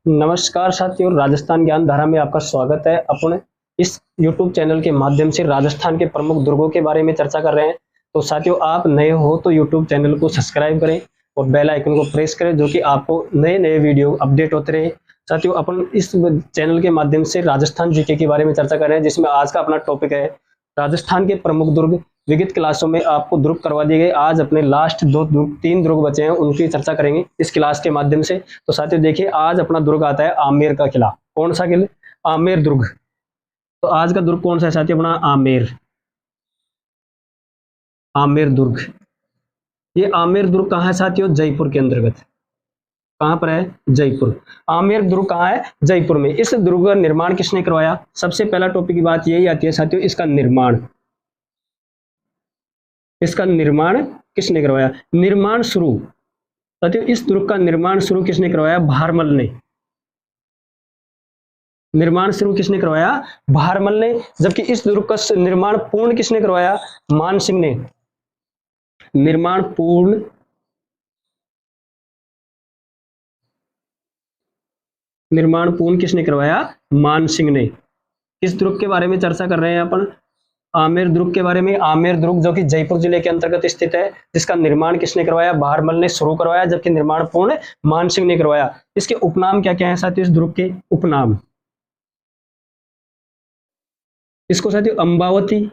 नमस्कार साथियों, राजस्थान ज्ञान धारा में आपका स्वागत है। अपन इस YouTube चैनल के माध्यम से राजस्थान के प्रमुख दुर्गों के बारे में चर्चा कर रहे हैं। तो साथियों, आप नए हो तो YouTube चैनल को सब्सक्राइब करें और बेल आइकन को प्रेस करें, जो कि आपको नए नए वीडियो अपडेट होते रहे। साथियों, अपन इस चैनल के माध्यम से राजस्थान जीके के बारे में चर्चा कर रहे हैं, जिसमें आज का अपना टॉपिक है राजस्थान के प्रमुख दुर्ग। विगत क्लासों में आपको दुर्ग करवा दिए गए, आज अपने लास्ट तीन दुर्ग बचे हैं, उनकी चर्चा करेंगे इस क्लास के माध्यम से। तो साथियों देखिए, आज अपना दुर्ग आता है आमेर का किला। कौन सा किला? आमेर दुर्ग। तो आज का दुर्ग कौन सा है साथियों? अपना आमेर, आमेर दुर्ग। ये आमेर दुर्ग कहाँ है साथियों? जयपुर के अंतर्गत। कहाँ पर है? जयपुर। आमेर दुर्ग कहाँ है? जयपुर में। इस दुर्ग का निर्माण किसने करवाया? सबसे पहला टॉपिक की बात यही आती है साथियों, इसका निर्माण। इसका निर्माण किसने करवाया? निर्माण शुरू साथियों, इस दुर्ग का निर्माण शुरू किसने करवाया? भारमल ने। निर्माण शुरू किसने करवाया? भारमल ने। जबकि इस दुर्ग का निर्माण पूर्ण किसने करवाया? मान सिंह ने। निर्माण पूर्ण किसने करवाया? मान सिंह ने। किस दुर्ग के बारे में चर्चा कर रहे हैं अपन? आमेर दुर्ग के बारे में। आमेर दुर्ग जो कि जयपुर जिले के अंतर्गत स्थित है, जिसका निर्माण किसने करवाया? भारमल ने शुरू करवाया, जबकि निर्माण पूर्ण मान सिंह ने करवाया। इसके उपनाम क्या क्या है साथियों? इस दुर्ग के उपनाम, इसको साथियों अंबावती,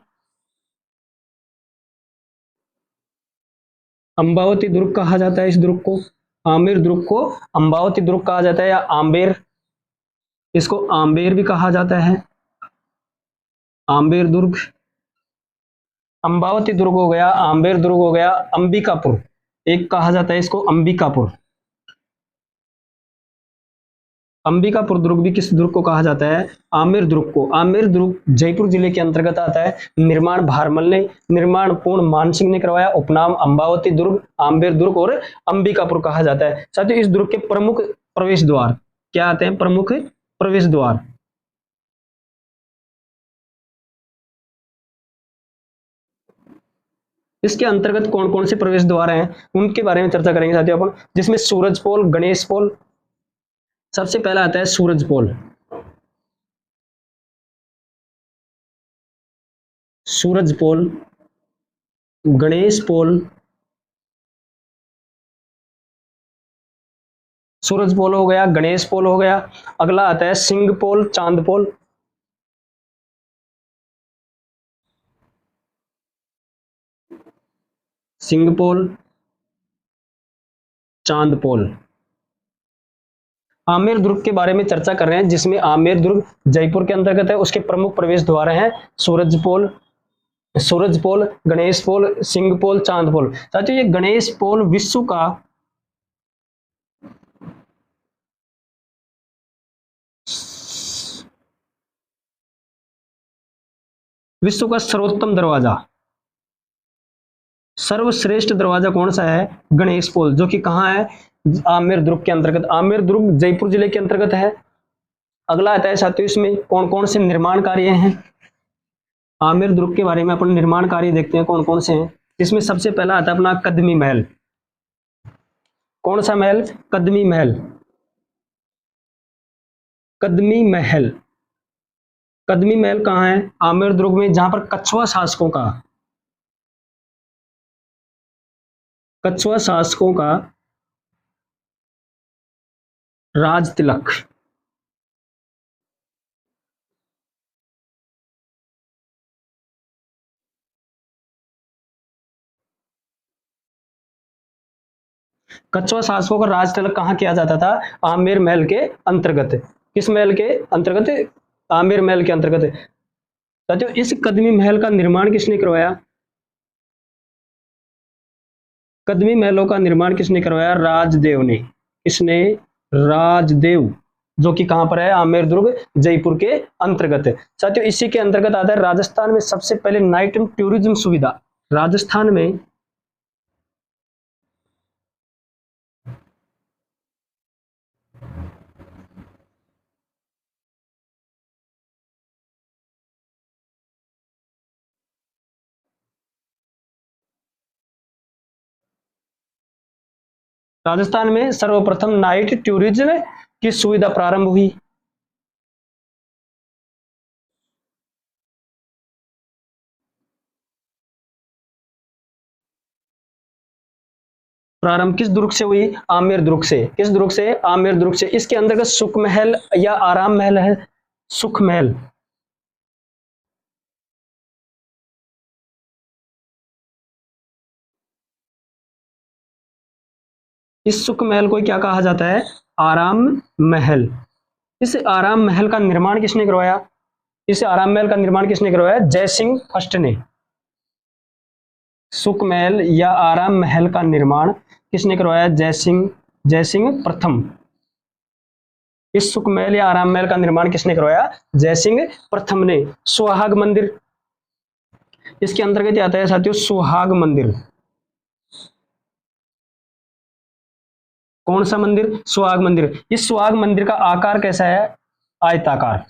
अंबावती दुर्ग कहा जाता है। इस दुर्ग को, आमेर दुर्ग को अंबावती दुर्ग कहा जाता है, या आम्बेर, इसको आम्बेर भी कहा जाता है। आम्बेर दुर्ग, अंबावती दुर्ग हो गया, आम्बेर दुर्ग हो गया, अंबिकापुर एक कहा जाता है इसको, अंबिकापुर। अंबिकापुर दुर्ग भी किस दुर्ग को कहा जाता है? आमेर दुर्ग को। आमेर दुर्ग जयपुर जिले के अंतर्गत आता है। निर्माण भारमल ने, निर्माण पूर्ण मानसिंह ने करवाया। उपनाम अंबावती दुर्ग, आम्बेर दुर्ग और अंबिकापुर कहा जाता है। साथियों, इस दुर्ग के प्रमुख प्रवेश द्वार क्या आते हैं? प्रमुख प्रवेश द्वार, इसके अंतर्गत कौन कौन से प्रवेश द्वार हैं उनके बारे में चर्चा करेंगे साथियों अपन। जिसमें सूरज पोल, गणेश पोल, सबसे पहला आता है सूरज पोल। सूरज पोल, गणेश पोल, सूरज पोल हो गया, गणेश पोल हो गया। अगला आता है सिंह पोल, चांद पोल। सिंह पोल, चांद पोल। आमेर दुर्ग के बारे में चर्चा कर रहे हैं, जिसमें आमेर दुर्ग जयपुर के अंतर्गत है। उसके प्रमुख प्रवेश द्वार हैं सूरज पोल, गणेश पोल, सिंह पोल, चांद पोल। साथियों, ये गणेश पोल विश्व का सर्वोत्तम दरवाजा, सर्वश्रेष्ठ दरवाजा कौन सा है? गणेश पोल, जो कि कहाँ है? आमेर दुर्ग के अंतर्गत। आमेर दुर्ग जयपुर जिले के अंतर्गत है। अगला आता है साथियों, इसमें कौन कौन से निर्माण कार्य हैं? आमेर दुर्ग के बारे में अपन निर्माण कार्य देखते हैं कौन कौन से हैं। इसमें सबसे पहला आता है अपना कदमी महल। कौन सा महल? कदमी महल। कदमी महल, कदमी महल कहाँ है? आमेर दुर्ग में, जहां पर कछुआ शासकों का राज तिलक, कछुआ शासकों का राज तिलक कहाँ किया जाता था? आमेर महल के अंतर्गत। किस महल के अंतर्गत? आमेर महल के अंतर्गत। साथियों, इस कदमी महल का निर्माण किसने करवाया? कदमी महलों का निर्माण किसने करवाया? राजदेव ने। किसने? राजदेव, जो कि कहां पर है? आमेर दुर्ग जयपुर के अंतर्गत है। साथियों, इसी के अंतर्गत आता है राजस्थान में सबसे पहले नाइट टूरिज्म सुविधा। राजस्थान में सर्वप्रथम नाइट टूरिज्म किस सुविधा प्रारंभ हुई? प्रारंभ किस दुर्ग से हुई? आमेर दुर्ग से। किस दुर्ग से? आमेर दुर्ग से। इसके अंतर्गत सुख महल या आराम महल है? सुख महल। इस सुख महल को क्या कहा जाता है? आराम महल। इस आराम महल का निर्माण किसने करवाया? इस आराम महल का निर्माण किसने करवाया? जय सिंह फर्स्ट ने। सुख महल या आराम महल का निर्माण किसने करवाया? जय सिंह प्रथम। इस सुख महल या आराम महल का निर्माण किसने करवाया? जय सिंह प्रथम ने। सुहाग मंदिर, इसके अंतर्गत आता है साथियों सुहाग मंदिर। कौन सा मंदिर? सुहाग मंदिर। इस सुहाग मंदिर का आकार कैसा है? आयताकार।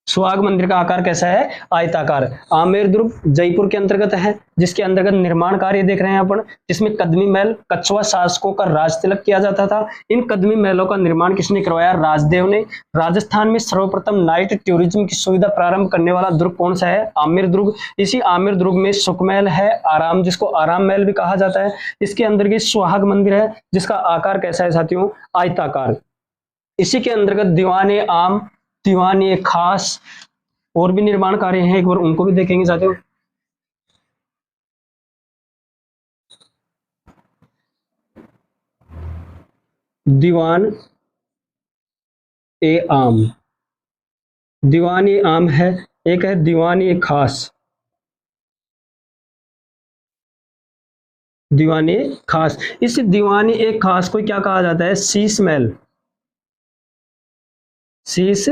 सुहाग मंदिर का आकार कैसा है? आयताकार। आमेर दुर्ग जयपुर के अंतर्गत है, जिसके अंतर्गत निर्माण कार्य देख रहे हैं अपन, जिसमें कदमी महल कछुआ शासकों का राज तिलक किया जाता था। इन कदमी महलों का निर्माण किसने करवाया? राजदेव ने। राजस्थान में सर्वप्रथम नाइट टूरिज्म की सुविधा प्रारंभ करने वाला दुर्ग कौन सा है? आमेर दुर्ग। इसी आमेर दुर्ग में सुख महल है, आराम, जिसको आराम महल भी कहा जाता है। इसके अंतर्गत सुहाग मंदिर है, जिसका आकार कैसा है साथियों? आयताकार। इसी के अंतर्गत दीवाने आम, दीवाने खास और भी निर्माण कार्य हैं, एक बार उनको भी देखेंगे साथियों। दीवान ए आम, दीवान ए आम है, एक है दीवान ए खास। दीवान ए खास, इस दीवान ए खास को क्या कहा जाता है? शीश महल। शीश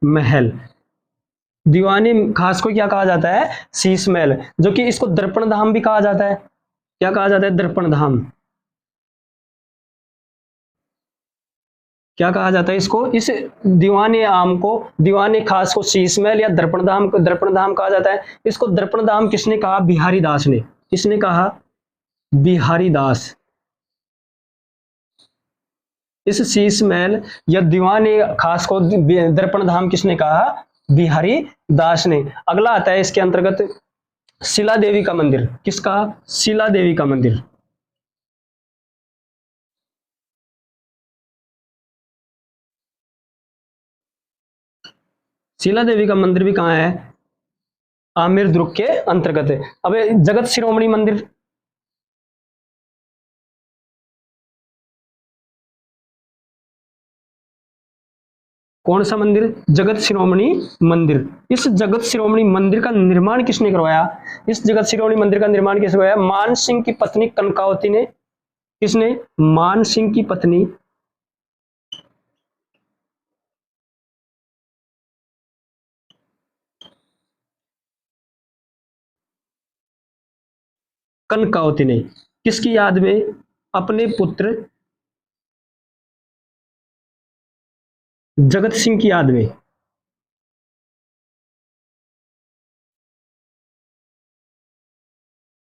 महल। दीवानी खास को क्या कहा जाता है? शीश महल, जो कि इसको दर्पण धाम भी कहा जाता है। क्या कहा जाता है? दर्पण धाम। क्या कहा जाता है इसको? इस दीवाने आम को, दीवाने खास को शीश महल या दर्पण धाम कहा जाता है। इसको दर्पण धाम किसने कहा? बिहारी दास ने। किसने कहा? बिहारी दास। इस शीश महल या दीवाने खास को दर्पण धाम किसने कहा? बिहारी दास ने। अगला आता है इसके अंतर्गत शिला देवी का मंदिर। किसका? शिला देवी का मंदिर। शिला देवी का मंदिर भी कहाँ है? आमेर दुर्ग के अंतर्गत है। अब जगत शिरोमणि मंदिर, कौन सा मंदिर? जगत शिरोमणि मंदिर। इस जगत शिरोमणि मंदिर का निर्माण किसने करवाया? इस जगत शिरोमणि मंदिर का निर्माण किसने करवाया? मान सिंह की पत्नी कनकावती ने। किसने? मान सिंह की पत्नी कनकावती ने। किसकी याद में? अपने पुत्र जगत सिंह की याद में।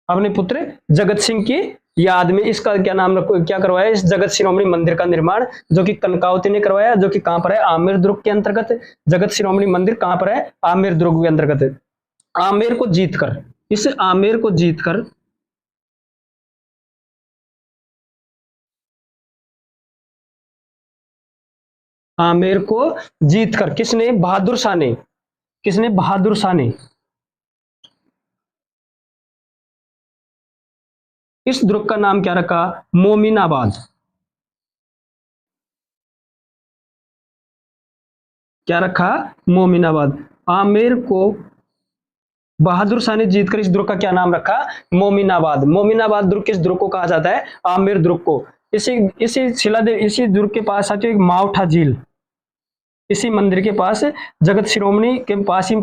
अपने पुत्र जगत सिंह की याद में इसका क्या नाम क्या करवाया? इस जगत शिरोमणि मंदिर का निर्माण, जो कि कनकावती ने करवाया, जो कि कहां पर है? आमेर दुर्ग के अंतर्गत। जगत शिरोमणि मंदिर कहां पर है? आमेर दुर्ग के अंतर्गत। आमेर को जीतकर, इस आमेर को जीतकर आमेर को जीतकर किसने? बहादुर शाह ने। किसने? बहादुर शाह ने। इस दुर्ग का नाम क्या रखा? मोमिनाबाद। क्या रखा? मोमिनाबाद। आमेर को बहादुर शाह ने जीतकर इस दुर्ग का क्या नाम रखा? मोमिनाबाद। मोमिनाबाद दुर्ग, किस दुर्ग को कहा जाता है? आमेर दुर्ग को। इसी इसी शिलादेव, इसी दुर्ग के पास आती है एक मावठा झील। इसी मंदिर के पास, जगत शिरोमणि के पास ही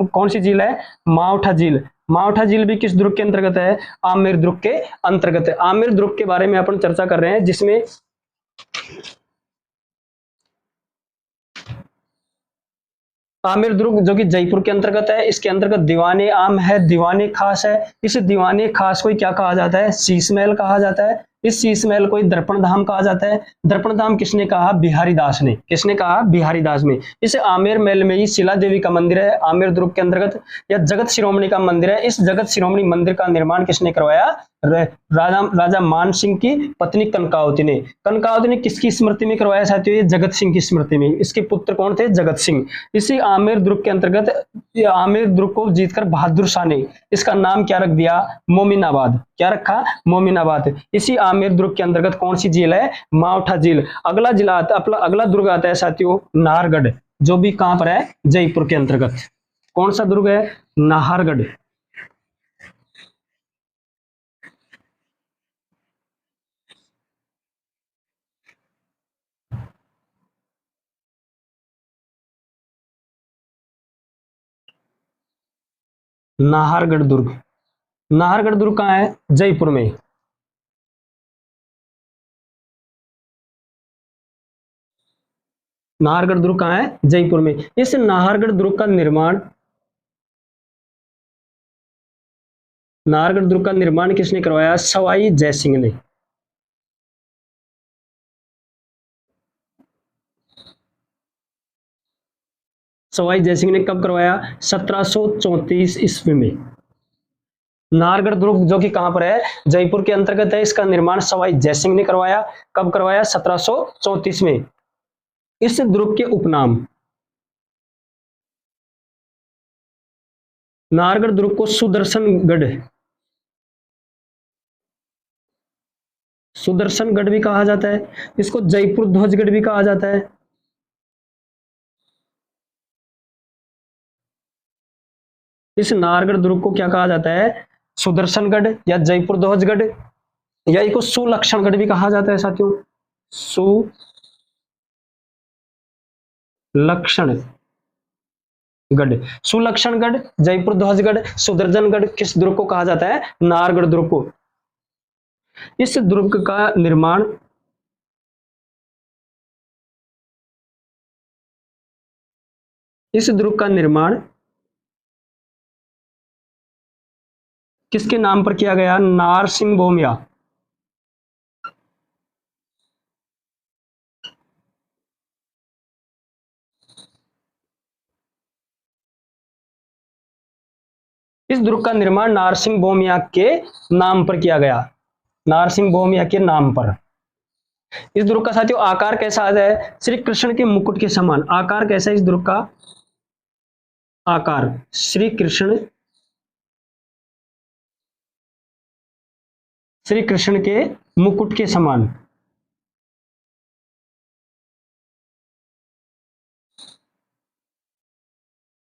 कौन सी झील है? मावठा झील। मावठा झील भी किस दुर्ग के अंतर्गत है? आमेर दुर्ग के अंतर्गत है। आमेर दुर्ग के बारे में अपन चर्चा कर रहे हैं, जिसमें आमेर दुर्ग जो कि जयपुर के अंतर्गत है, इसके अंतर्गत दीवाने आम है, दीवाने खास है। इस दीवाने खास को क्या कहा जाता है? शीश महल कहा जाता है। इस शीश महल को दर्पण धाम कहा जाता है। दर्पण धाम किसने कहा? बिहारी दास ने। किसने कहा? बिहारी दास ने। इस आमेर महल में ही शिला देवी का मंदिर है, आमेर दुर्ग के अंतर्गत, या जगत शिरोमणि का मंदिर है। इस जगत शिरोमणि मंदिर का निर्माण किसने करवाया? राजा मान सिंह की पत्नी कनकावती ने। कनकावती ने किसकी स्मृति में करवाया साथियों? ये जगत सिंह की स्मृति में। इसके पुत्र कौन थे? जगत सिंह। इसी आमेर दुर्ग के अंतर्गत, आमेर दुर्ग को जीतकर बहादुर शाह ने इसका नाम क्या रख दिया? मोमिनाबाद। क्या रखा? मोमिनाबाद। इसी आमेर दुर्ग के अंतर्गत कौन सी झील है? मावठा झील। अगला जिला आता, अपना अगला दुर्ग आता है साथियों नाहरगढ़, जो भी कहां पर है? जयपुर के अंतर्गत। कौन सा दुर्ग है? नाहरगढ़। नाहरगढ़ दुर्ग। नाहरगढ़ दुर्ग कहाँ है? जयपुर में। नाहरगढ़ दुर्ग कहाँ है? जयपुर में। इस नाहरगढ़ दुर्ग का निर्माण, नाहरगढ़ दुर्ग का निर्माण किसने करवाया? सवाई जयसिंह ने। सवाई जयसिंह ने कब करवाया? 1734 ईस्वी में। नाहरगढ़ दुर्ग जो कि कहां पर है? जयपुर के अंतर्गत है। इसका निर्माण सवाई जयसिंह ने करवाया। कब करवाया? 1734 में। इस दुर्ग के उपनाम, नाहरगढ़ दुर्ग को सुदर्शनगढ़, सुदर्शनगढ़ भी कहा जाता है। इसको जयपुर ध्वजगढ़ भी कहा जाता है। इस नाहरगढ़ दुर्ग को क्या कहा जाता है? सुदर्शनगढ़ या जयपुर ध्वजगढ़, या इसको सुलक्षणगढ़ भी कहा जाता है साथियों। सुलक्षणगढ़, सुलक्षणगढ़, जयपुर ध्वजगढ़, सुदर्शनगढ़ किस दुर्ग को कहा जाता है? नाहरगढ़ दुर्ग को। इस दुर्ग का निर्माण, इस दुर्ग का निर्माण किसके नाम पर किया गया? नारसिंह भौमिया। इस दुर्ग का निर्माण नारसिंह भौमिया के नाम पर किया गया। नारसिंह भौमिया के नाम पर। इस दुर्ग का साथियों आकार कैसा आता है? श्री कृष्ण के मुकुट के समान। आकार कैसा है इस दुर्ग का? आकार श्री कृष्ण, श्री कृष्ण के मुकुट के समान।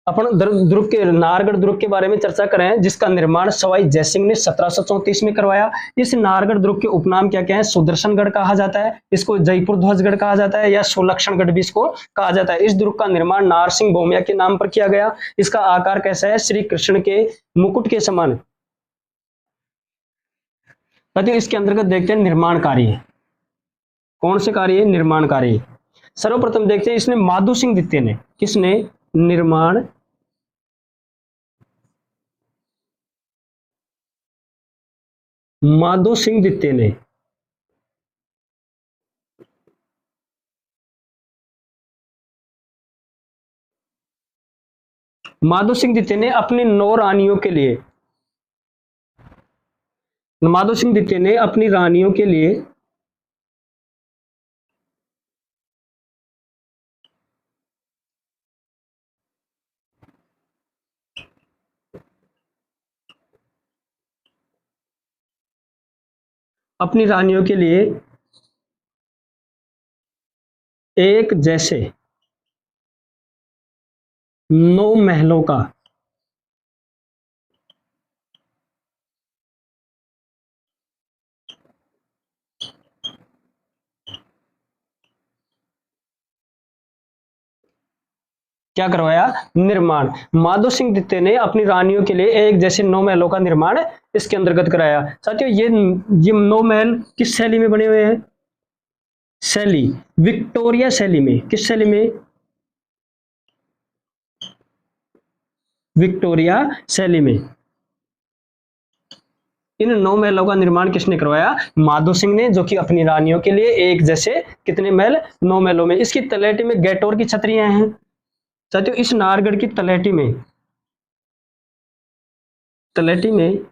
अपन दुर्ग के, नाहरगढ़ दुर्ग के बारे में चर्चा कर रहे हैं, जिसका निर्माण सवाई जयसिंह ने 1734 में करवाया। इस नाहरगढ़ दुर्ग के उपनाम क्या क्या है? सुदर्शनगढ़ कहा जाता है, इसको जयपुर ध्वजगढ़ कहा जाता है, या सुलक्षणगढ़ भी इसको कहा जाता है। इस दुर्ग का निर्माण नारसिंह भौमिया के नाम पर किया गया। इसका आकार कैसा है? श्री कृष्ण के मुकुट के समान। इसके अंतर्गत देखते हैं निर्माण कार्य। कौन से कार्य? निर्माण कार्य। सर्वप्रथम देखते हैं इसने माधो सिंह द्वितीय ने, किसने? निर्माण माधो सिंह द्वितीय ने। माधो सिंह द्वितीय ने अपनी 9 रानियों के लिए, माधो सिंह द्वितीय ने अपनी रानियों के लिए अपनी रानियों के लिए एक जैसे 9 महलों का क्या करवाया? निर्माण। माधो सिंह द्वितीय ने अपनी रानियों के लिए एक जैसे 9 महलों का निर्माण इसके अंतर्गत कराया। साथियों ये 9 महल किस शैली में बने हुए हैं? शैली विक्टोरिया शैली में। किस शैली में? विक्टोरिया शैली में। इन 9 महलों का निर्माण किसने करवाया? माधो सिंह ने, जो कि अपनी रानियों के लिए एक जैसे कितने महल? 9 महलों में। इसकी तलहटी में गैटोर की छतरियां हैं साथियों। इस नाहरगढ़ की तलहटी में, तलहटी में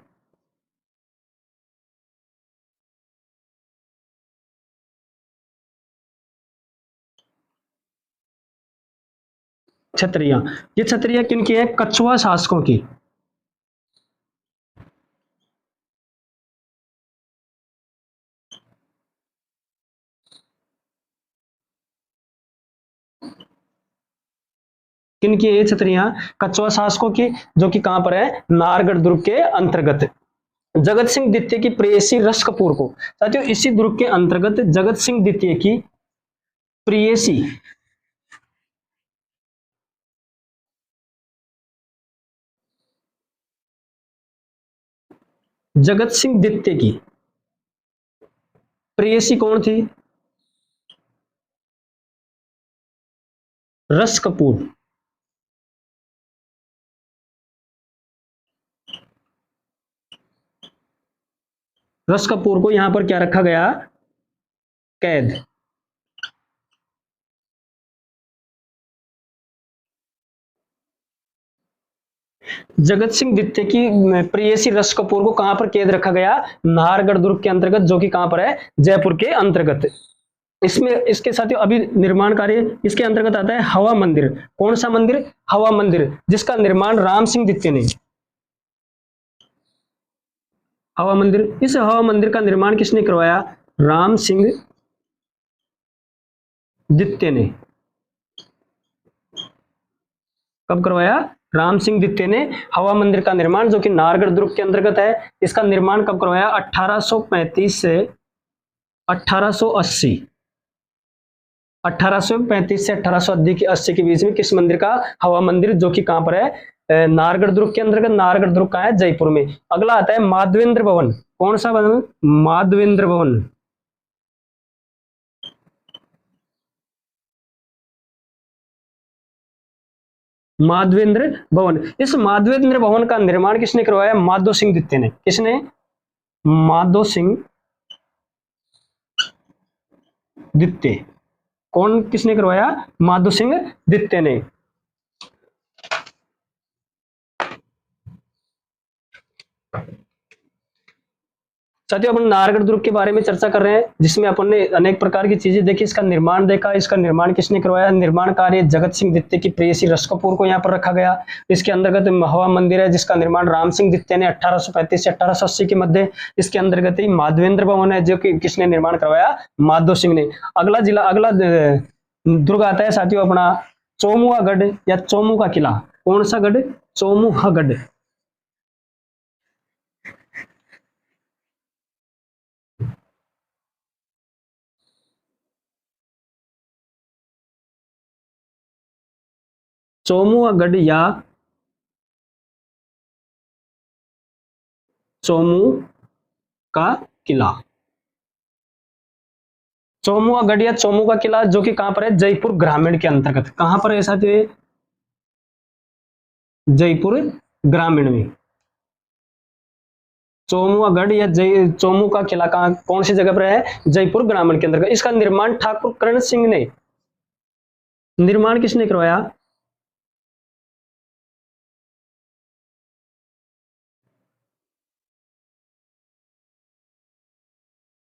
छतरियां, ये छतरियां किनकी है? कछुआ शासकों की। किनकी है ये छतरियां? कछुआ शासकों की, जो कि कहां पर है? नाहरगढ़ दुर्ग के अंतर्गत। जगत सिंह द्वितीय की प्रेयसी रस कपूर को, साथियों इसी दुर्ग के अंतर्गत जगत सिंह द्वितीय की प्रेयसी, जगत सिंह द्वितीय की प्रेयसी कौन थी? रस कपूर। रस कपूर को यहां पर क्या रखा गया? कैद। जगत सिंह द्वितीय की प्रेयसी रस कपूर को कहां पर कैद रखा गया? नाहरगढ़ दुर्ग के अंतर्गत, जो कि कहां पर है? जयपुर के अंतर्गत। इसमें इसके साथ ही अभी निर्माण कार्य इसके अंतर्गत आता है हवा मंदिर। कौन सा मंदिर? हवा मंदिर, जिसका निर्माण राम सिंह द्वितीय ने। हवा मंदिर, इस हवा मंदिर का निर्माण किसने करवाया? राम सिंह द्वितीय ने। कब करवाया? राम सिंह द्वितीय ने हवा मंदिर का निर्माण, जो कि नाहरगढ़ दुर्ग के अंतर्गत है। इसका निर्माण कब करवाया? 1835 से 1880। 1835 से 1880 के बीच में किस मंदिर का? हवा मंदिर, जो कि कहां पर है? नाहरगढ़ दुर्ग के अंतर्गत। नाहरगढ़ दुर्ग कहां है? जयपुर में। अगला आता है माधवेंद्र भवन। कौन सा भवन? माधवेंद्र भवन। माधवेंद्र भवन, इस माधवेंद्र भवन का निर्माण किसने करवाया? माधो सिंह द्वितीय ने। किसने? माधो सिंह द्वितीय। कौन किसने करवाया? माधो सिंह द्वितीय ने। साथियों अपन नाहरगढ़ दुर्ग के बारे में चर्चा कर रहे हैं, जिसमें अपन ने अनेक प्रकार की चीजें देखी। इसका निर्माण देखा, इसका निर्माण किसने करवाया? निर्माण कार्य जगत सिंह द्वितीय की प्रेयसी रस कपूर को यहाँ पर रखा गया। इसके अंतर्गत हवा मंदिर है, जिसका निर्माण राम सिंह द्वितीय ने 1835 से 1880 के मध्य। इसके अंतर्गत ही माधवेंद्र भवन है, जो कि किसने निर्माण करवाया? माधो सिंह ने। अगला दुर्ग आता है साथियों अपना चौमुआगढ़ या चौमू का किला। कौन सा गढ़? चौमुआगढ़। चौमुआगढ़ या चौमू का किला। चौमुआगढ़ या चौमू का किला, जो कि कहां पर है? जयपुर ग्रामीण के अंतर्गत। कहां पर है साथियों? जयपुर ग्रामीण में। चौमुआगढ़ या चौमू का किला कहां, कौन सी जगह पर है? जयपुर ग्रामीण के अंतर्गत। इसका निर्माण ठाकुर कर्ण सिंह ने। निर्माण किसने करवाया?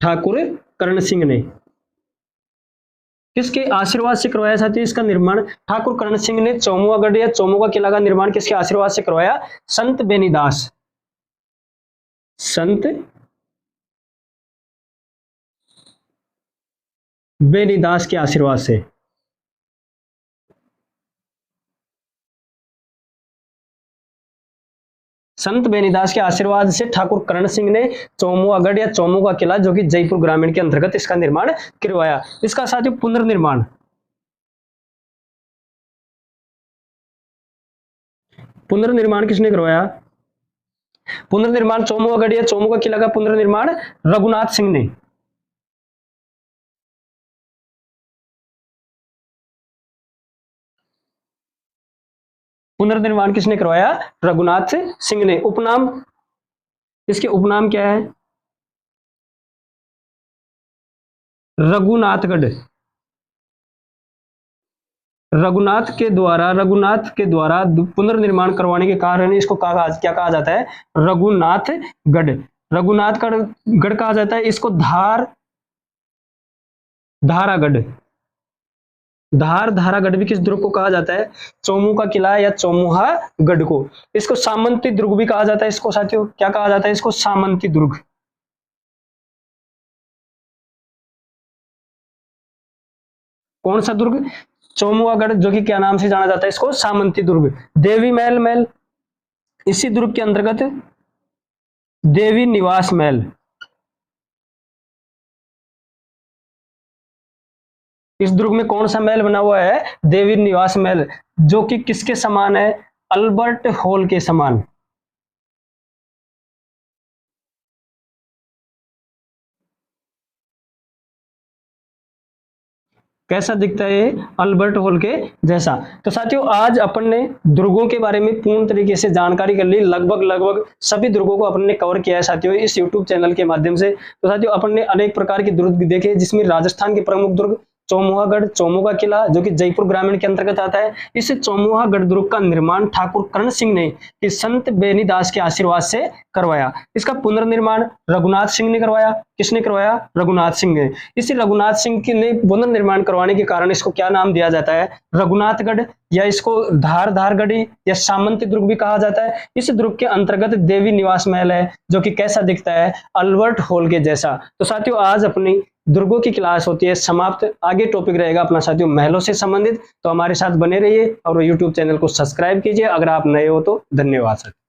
ठाकुर कर्ण सिंह ने। किसके आशीर्वाद से करवाया साथियों इसका निर्माण? ठाकुर कर्ण सिंह ने चौमुआगढ़ या चौमू का किला का निर्माण किसके आशीर्वाद से करवाया? संत बेनीदास। संत बेनीदास के आशीर्वाद से। संत बेनीदास के आशीर्वाद से ठाकुर कर्ण सिंह ने चौमुआगढ़ या चौमू का किला, जो कि जयपुर ग्रामीण के अंतर्गत, इसका निर्माण करवाया। इसका साथियों पुनर्निर्माण, पुनर्निर्माण किसने करवाया? पुनर्निर्माण चौमुआगढ़ या चौमू का किला का पुनर्निर्माण रघुनाथ सिंह ने। पुनर्निर्माण किसने करवाया? रघुनाथ सिंह ने। उपनाम, इसके उपनाम क्या है? रघुनाथगढ़। रघुनाथ के द्वारा पुनर्निर्माण करवाने के कारण इसको क्या कहा जाता है? रघुनाथगढ़। रघुनाथगढ़ कहा जाता है। इसको धारागढ़ भी किस दुर्ग को कहा जाता है? चौमू का किला या चौमुहा गढ़ को। इसको सामंती दुर्ग भी कहा जाता है। इसको साथियों क्या कहा जाता है? इसको सामंती दुर्ग। कौन सा दुर्ग? चौमुहागढ़, जो कि क्या नाम से जाना जाता है? इसको सामंती दुर्ग। देवी महल, इसी दुर्ग के अंतर्गत देवी निवास महल। इस दुर्ग में कौन सा महल बना हुआ है? देवी निवास महल, जो कि किसके समान है? अल्बर्ट हॉल के समान। कैसा दिखता है ये? अल्बर्ट हॉल के जैसा। तो साथियों आज अपन ने दुर्गों के बारे में पूर्ण तरीके से जानकारी कर ली। लगभग सभी दुर्गों को अपन ने कवर किया है साथियों इस YouTube चैनल के माध्यम से। तो साथियों अपन ने अनेक प्रकार के दुर्ग देखे, जिसमें राजस्थान के प्रमुख दुर्ग चौमुहागढ़, चौमू का किला, जो कि जयपुर ग्रामीण के अंतर्गत आता है। इस चौमुहागढ़ दुर्ग का निर्माण ठाकुर कर्ण सिंह ने कि संत बेनीदास के आशीर्वाद से करवाया। इसका पुनर्निर्माण रघुनाथ सिंह ने करवाया। किसने करवाया? रघुनाथ सिंह ने। इसी रघुनाथ सिंह ने पुनर्निर्माण करवाने के कारण इसको क्या नाम दिया जाता है? रघुनाथगढ़, या इसको धारगढ़ी या सामंती दुर्ग भी कहा जाता है। इस दुर्ग के अंतर्गत देवी निवास महल है, जो कि कैसा दिखता है? अल्बर्ट हॉल के जैसा। तो साथियों आज अपनी दुर्गों की क्लास होती है समाप्त। आगे टॉपिक रहेगा अपना साथियों महलों से संबंधित। तो हमारे साथ बने रहिए और YouTube चैनल को सब्सक्राइब कीजिए अगर आप नए हो तो। धन्यवाद साथियों।